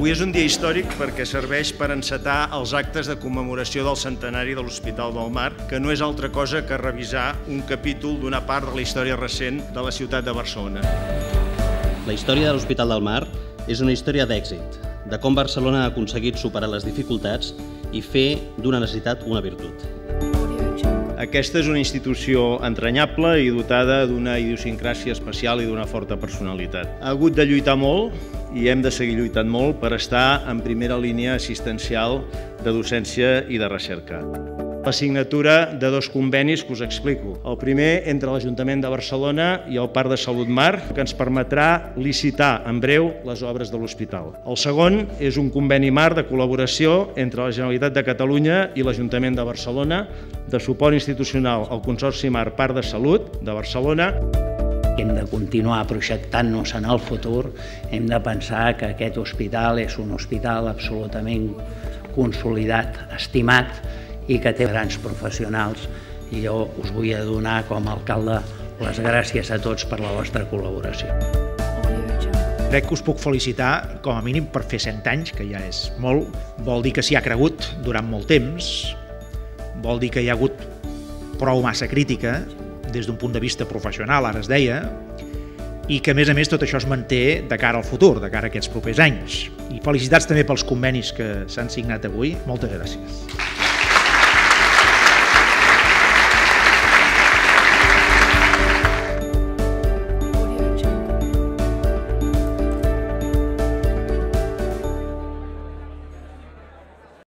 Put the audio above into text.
Avui és un dia històric perquè serveix per encetar els actes de commemoració del centenari de l'Hospital del Mar, que no és altra cosa que revisar un capítol d'una part de la història recent de la ciutat de Barcelona. La història de l'Hospital del Mar és una història d'èxit, de com Barcelona ha aconseguit superar les dificultats i fer d'una necessitat una virtut. Aquesta és una institució entranyable i dotada d'una idiosincràsia especial i d'una forta personalitat. Ha hagut de lluitar molt i hem de seguir lluitant molt per estar en primera línia assistencial de docència i de recerca. La signatura de dos convenis que us explico. El primer entre l'Ajuntament de Barcelona i el Parc de Salut Mar, que ens permetrà licitar en breu les obres de l'hospital. El segon és un conveni marc de col·laboració entre la Generalitat de Catalunya i l'Ajuntament de Barcelona de suport institucional al Consorci Mar Parc de Salut de Barcelona. Hem de continuar projectant-nos en el futur, hem de pensar que aquest hospital és un hospital absolutament consolidat, estimat, i que té grans professionals, i jo us vull donar com a alcalde les gràcies a tots per la vostra col·laboració. Crec que us puc felicitar com a mínim per fer 100 anys, que ja és molt. Vol dir que s'hi ha cregut durant molt temps, vol dir que hi ha hagut prou massa crítica des d'un punt de vista professional, ara es deia, i que a més tot això es manté de cara al futur, de cara a aquests propers anys. I felicitats també pels convenis que s'han signat avui. Moltes gràcies.